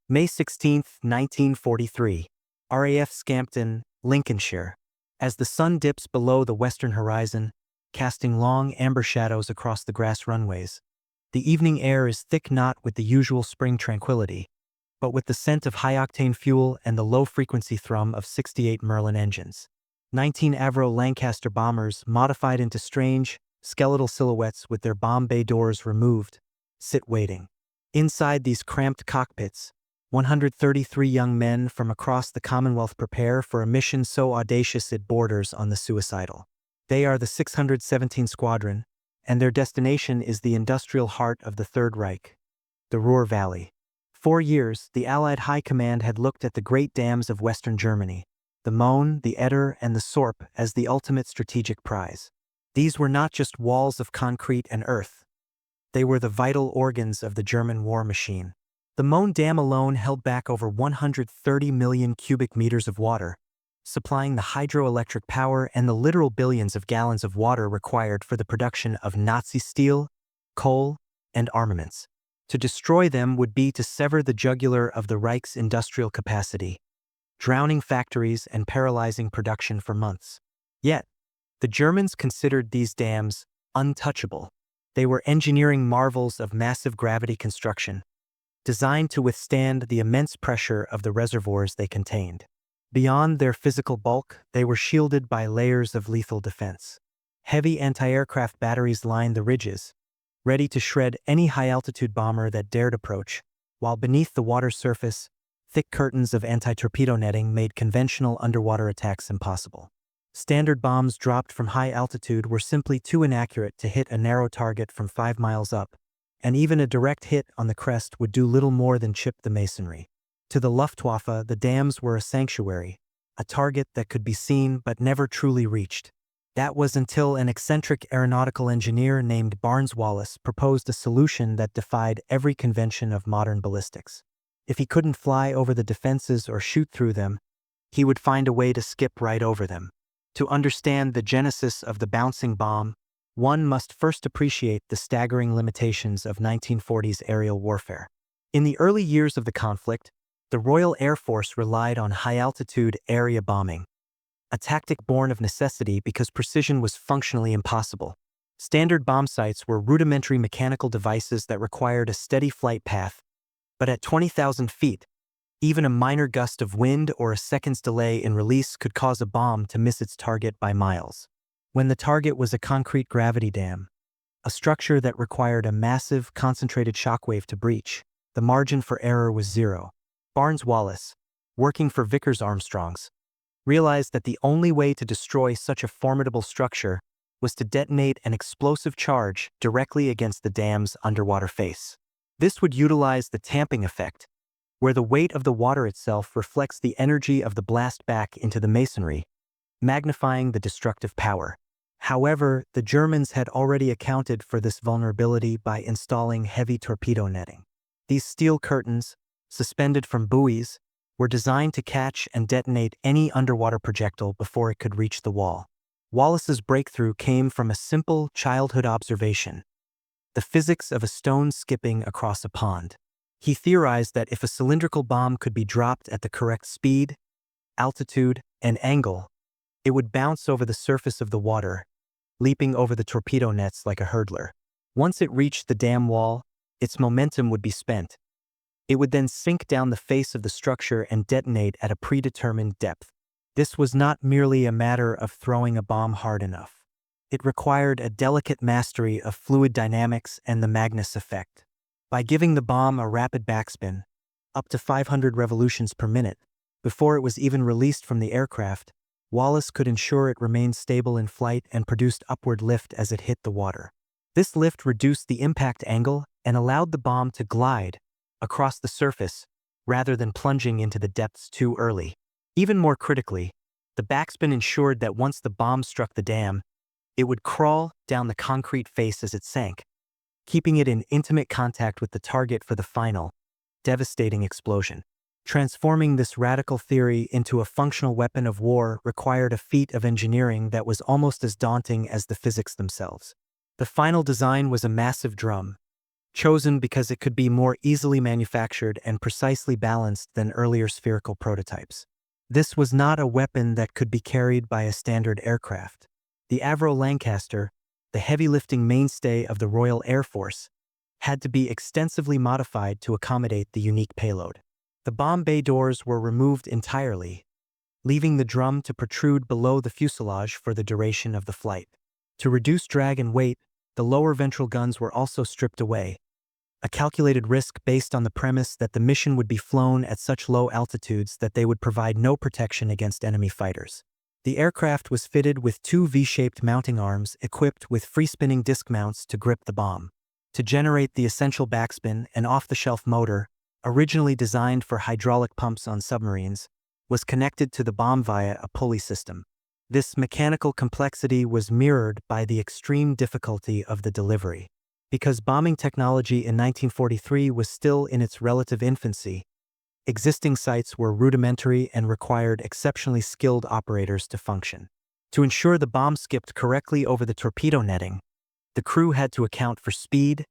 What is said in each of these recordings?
May 16, 1943. RAF Scampton, Lincolnshire. As the sun dips below the western horizon, casting long amber shadows across the grass runways, the evening air is thick not with the usual spring tranquility, but with the scent of high-octane fuel and the low-frequency thrum of 68 Merlin engines. 19 Avro Lancaster bombers, modified into strange, skeletal silhouettes with their bomb bay doors removed, sit waiting. Inside these cramped cockpits, 133 young men from across the Commonwealth prepare for a mission so audacious it borders on the suicidal. They are the 617 Squadron, and their destination is the industrial heart of the Third Reich, the Ruhr Valley. 4 years, the Allied High Command had looked at the great dams of Western Germany, the Möhne, the Eder, and the Sorp, as the ultimate strategic prize. These were not just walls of concrete and earth. They were the vital organs of the German war machine. The Möhne Dam alone held back over 130 million cubic meters of water, supplying the hydroelectric power and the literal billions of gallons of water required for the production of Nazi steel, coal, and armaments. To destroy them would be to sever the jugular of the Reich's industrial capacity, drowning factories and paralyzing production for months. Yet, the Germans considered these dams untouchable. They were engineering marvels of massive gravity construction, designed to withstand the immense pressure of the reservoirs they contained. Beyond their physical bulk, they were shielded by layers of lethal defense. Heavy anti-aircraft batteries lined the ridges, ready to shred any high-altitude bomber that dared approach, while beneath the water surface, thick curtains of anti-torpedo netting made conventional underwater attacks impossible. Standard bombs dropped from high altitude were simply too inaccurate to hit a narrow target from 5 miles up, and even a direct hit on the crest would do little more than chip the masonry. To the Luftwaffe, the dams were a sanctuary, a target that could be seen but never truly reached. That was until an eccentric aeronautical engineer named Barnes Wallis proposed a solution that defied every convention of modern ballistics. If he couldn't fly over the defenses or shoot through them, he would find a way to skip right over them. To understand the genesis of the bouncing bomb, one must first appreciate the staggering limitations of 1940s aerial warfare. In the early years of the conflict, the Royal Air Force relied on high-altitude area bombing, a tactic born of necessity because precision was functionally impossible. Standard bomb sites were rudimentary mechanical devices that required a steady flight path, but at 20,000 feet, even a minor gust of wind or a second's delay in release could cause a bomb to miss its target by miles. When the target was a concrete gravity dam, a structure that required a massive, concentrated shockwave to breach, the margin for error was zero. Barnes Wallis, working for Vickers Armstrongs, realized that the only way to destroy such a formidable structure was to detonate an explosive charge directly against the dam's underwater face. This would utilize the tamping effect, where the weight of the water itself reflects the energy of the blast back into the masonry, magnifying the destructive power. However, the Germans had already accounted for this vulnerability by installing heavy torpedo netting. These steel curtains, suspended from buoys, were designed to catch and detonate any underwater projectile before it could reach the wall. Wallis's breakthrough came from a simple childhood observation: the physics of a stone skipping across a pond. He theorized that if a cylindrical bomb could be dropped at the correct speed, altitude, and angle, it would bounce over the surface of the water, leaping over the torpedo nets like a hurdler. Once it reached the dam wall, its momentum would be spent. It would then sink down the face of the structure and detonate at a predetermined depth. This was not merely a matter of throwing a bomb hard enough. It required a delicate mastery of fluid dynamics and the Magnus effect. By giving the bomb a rapid backspin, up to 500 revolutions per minute, before it was even released from the aircraft, Wallis could ensure it remained stable in flight and produced upward lift as it hit the water. This lift reduced the impact angle and allowed the bomb to glide across the surface rather than plunging into the depths too early. Even more critically, the backspin ensured that once the bomb struck the dam, it would crawl down the concrete face as it sank, keeping it in intimate contact with the target for the final, devastating explosion. Transforming this radical theory into a functional weapon of war required a feat of engineering that was almost as daunting as the physics themselves. The final design was a massive drum, chosen because it could be more easily manufactured and precisely balanced than earlier spherical prototypes. This was not a weapon that could be carried by a standard aircraft. The Avro Lancaster, the heavy-lifting mainstay of the Royal Air Force, had to be extensively modified to accommodate the unique payload. The bomb bay doors were removed entirely, leaving the drum to protrude below the fuselage for the duration of the flight. To reduce drag and weight, the lower ventral guns were also stripped away, a calculated risk based on the premise that the mission would be flown at such low altitudes that they would provide no protection against enemy fighters. The aircraft was fitted with two V-shaped mounting arms equipped with free-spinning disc mounts to grip the bomb. To generate the essential backspin, an off-the-shelf motor, originally designed for hydraulic pumps on submarines, was connected to the bomb via a pulley system. This mechanical complexity was mirrored by the extreme difficulty of the delivery. Because bombing technology in 1943 was still in its relative infancy, existing sights were rudimentary and required exceptionally skilled operators to function. To ensure the bomb skipped correctly over the torpedo netting, the crew had to account for speed,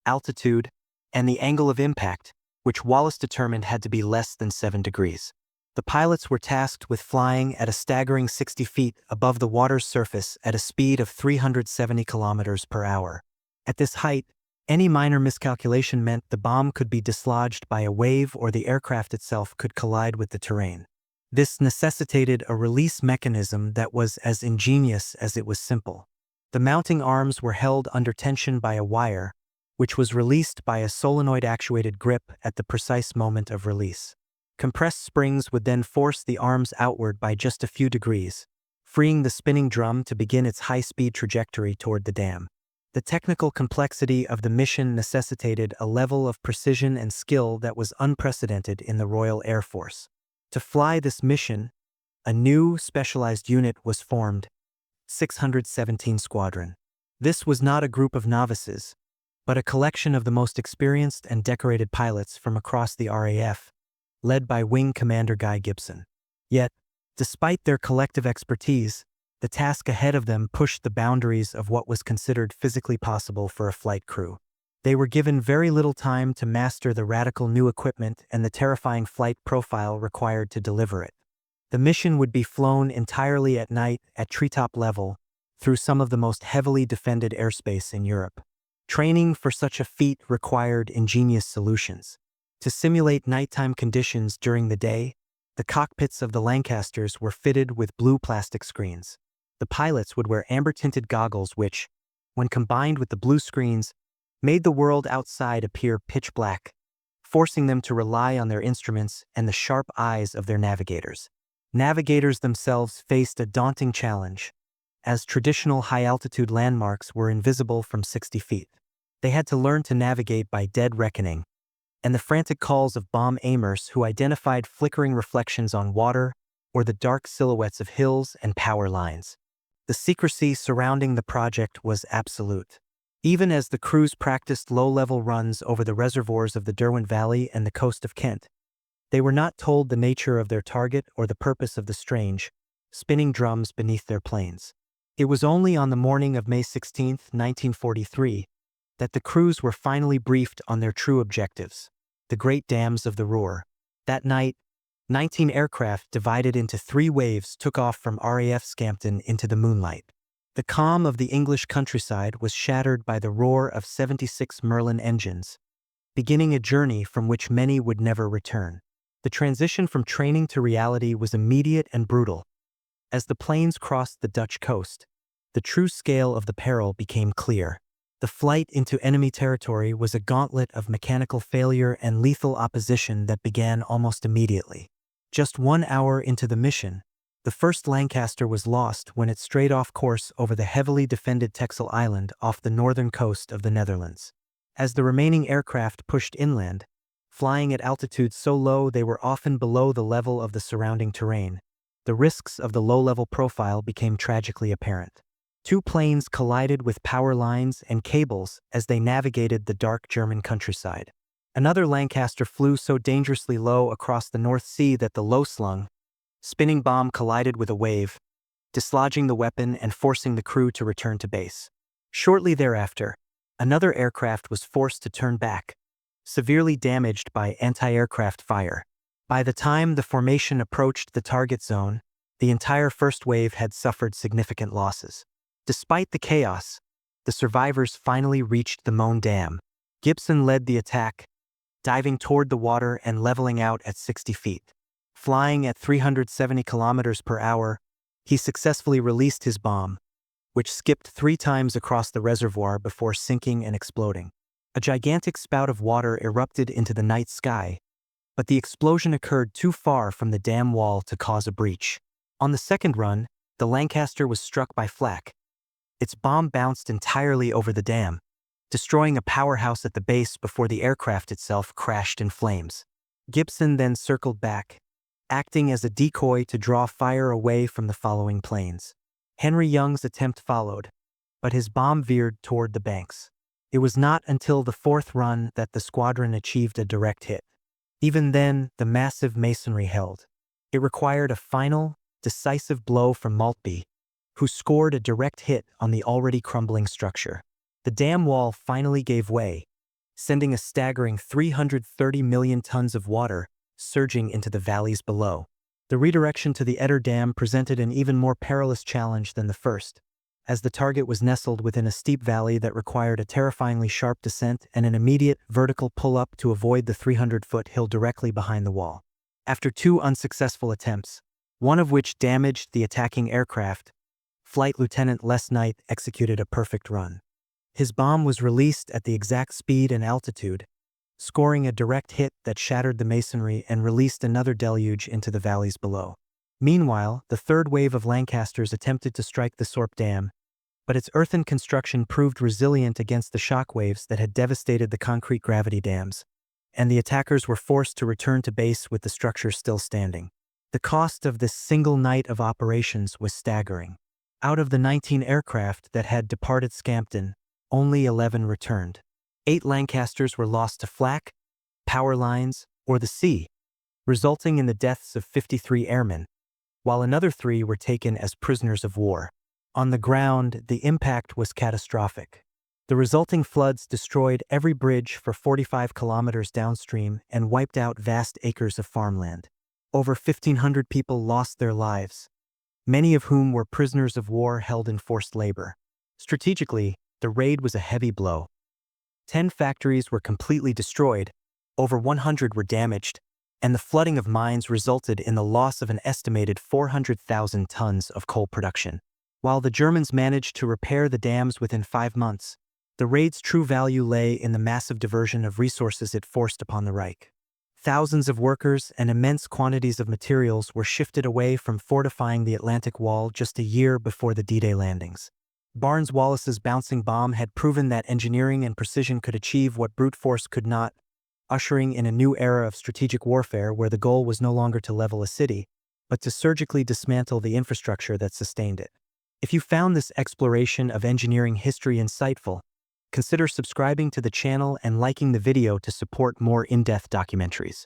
altitude, and the angle of impact, which Wallis determined had to be less than 7 degrees. The pilots were tasked with flying at a staggering 60 feet above the water's surface at a speed of 370 kilometers per hour. At this height, any minor miscalculation meant the bomb could be dislodged by a wave or the aircraft itself could collide with the terrain. This necessitated a release mechanism that was as ingenious as it was simple. The mounting arms were held under tension by a wire, which was released by a solenoid-actuated grip at the precise moment of release. Compressed springs would then force the arms outward by just a few degrees, freeing the spinning drum to begin its high-speed trajectory toward the dam. The technical complexity of the mission necessitated a level of precision and skill that was unprecedented in the Royal Air Force. To fly this mission, a new specialized unit was formed, 617 Squadron. This was not a group of novices, but a collection of the most experienced and decorated pilots from across the RAF, led by Wing Commander Guy Gibson. Yet, despite their collective expertise, the task ahead of them pushed the boundaries of what was considered physically possible for a flight crew. They were given very little time to master the radical new equipment and the terrifying flight profile required to deliver it. The mission would be flown entirely at night at treetop level through some of the most heavily defended airspace in Europe. Training for such a feat required ingenious solutions. To simulate nighttime conditions during the day, the cockpits of the Lancasters were fitted with blue plastic screens. The pilots would wear amber-tinted goggles which, when combined with the blue screens, made the world outside appear pitch black, forcing them to rely on their instruments and the sharp eyes of their navigators. Navigators themselves faced a daunting challenge, as traditional high-altitude landmarks were invisible from 60 feet. They had to learn to navigate by dead reckoning, and the frantic calls of bomb aimers who identified flickering reflections on water or the dark silhouettes of hills and power lines. The secrecy surrounding the project was absolute. Even as the crews practiced low-level runs over the reservoirs of the Derwent Valley and the coast of Kent, they were not told the nature of their target or the purpose of the strange, spinning drums beneath their planes. It was only on the morning of May 16, 1943, that the crews were finally briefed on their true objectives, the Great Dams of the Ruhr. That night, 19 aircraft divided into 3 waves took off from RAF Scampton into the moonlight. The calm of the English countryside was shattered by the roar of 76 Merlin engines, beginning a journey from which many would never return. The transition from training to reality was immediate and brutal. As the planes crossed the Dutch coast, the true scale of the peril became clear. The flight into enemy territory was a gauntlet of mechanical failure and lethal opposition that began almost immediately. Just 1 hour into the mission, the first Lancaster was lost when it strayed off course over the heavily defended Texel Island off the northern coast of the Netherlands. As the remaining aircraft pushed inland, flying at altitudes so low they were often below the level of the surrounding terrain, the risks of the low-level profile became tragically apparent. 2 planes collided with power lines and cables as they navigated the dark German countryside. Another Lancaster flew so dangerously low across the North Sea that the low-slung, spinning bomb collided with a wave, dislodging the weapon and forcing the crew to return to base. Shortly thereafter, Another aircraft was forced to turn back, severely damaged by anti-aircraft fire. By the time the formation approached the target zone, the entire first wave had suffered significant losses. Despite the chaos, the survivors finally reached the Möhne Dam. Gibson led the attack, diving toward the water and leveling out at 60 feet. Flying at 370 kilometers per hour, he successfully released his bomb, which skipped 3 times across the reservoir before sinking and exploding. A gigantic spout of water erupted into the night sky, but the explosion occurred too far from the dam wall to cause a breach. On the second run, the Lancaster was struck by flak. Its bomb bounced entirely over the dam, destroying a powerhouse at the base before the aircraft itself crashed in flames. Gibson then circled back, acting as a decoy to draw fire away from the following planes. Henry Young's attempt followed, but his bomb veered toward the banks. It was not until the 4th run that the squadron achieved a direct hit. Even then, the massive masonry held. It required a final, decisive blow from Maltby, who scored a direct hit on the already crumbling structure. The dam wall finally gave way, sending a staggering 330 million tons of water surging into the valleys below. The redirection to the Eder Dam presented an even more perilous challenge than the first, as the target was nestled within a steep valley that required a terrifyingly sharp descent and an immediate vertical pull-up to avoid the 300-foot hill directly behind the wall. After 2 unsuccessful attempts, one of which damaged the attacking aircraft, Flight Lieutenant Les Knight executed a perfect run. His bomb was released at the exact speed and altitude, scoring a direct hit that shattered the masonry and released another deluge into the valleys below. Meanwhile, the 3rd wave of Lancasters attempted to strike the Sorp Dam, but its earthen construction proved resilient against the shock waves that had devastated the concrete gravity dams, and the attackers were forced to return to base with the structure still standing. The cost of this single night of operations was staggering. Out of the 19 aircraft that had departed Scampton, only 11 returned. 8 Lancasters were lost to flak, power lines, or the sea, resulting in the deaths of 53 airmen, while another 3 were taken as prisoners of war. On the ground, the impact was catastrophic. The resulting floods destroyed every bridge for 45 kilometers downstream and wiped out vast acres of farmland. Over 1,500 people lost their lives, many of whom were prisoners of war held in forced labor. Strategically, the raid was a heavy blow. 10 factories were completely destroyed, over 100 were damaged, and the flooding of mines resulted in the loss of an estimated 400,000 tons of coal production. While the Germans managed to repair the dams within 5 months, the raid's true value lay in the massive diversion of resources it forced upon the Reich. Thousands of workers and immense quantities of materials were shifted away from fortifying the Atlantic Wall just a year before the D-Day landings. Barnes Wallis's bouncing bomb had proven that engineering and precision could achieve what brute force could not, ushering in a new era of strategic warfare where the goal was no longer to level a city, but to surgically dismantle the infrastructure that sustained it. If you found this exploration of engineering history insightful, consider subscribing to the channel and liking the video to support more in-depth documentaries.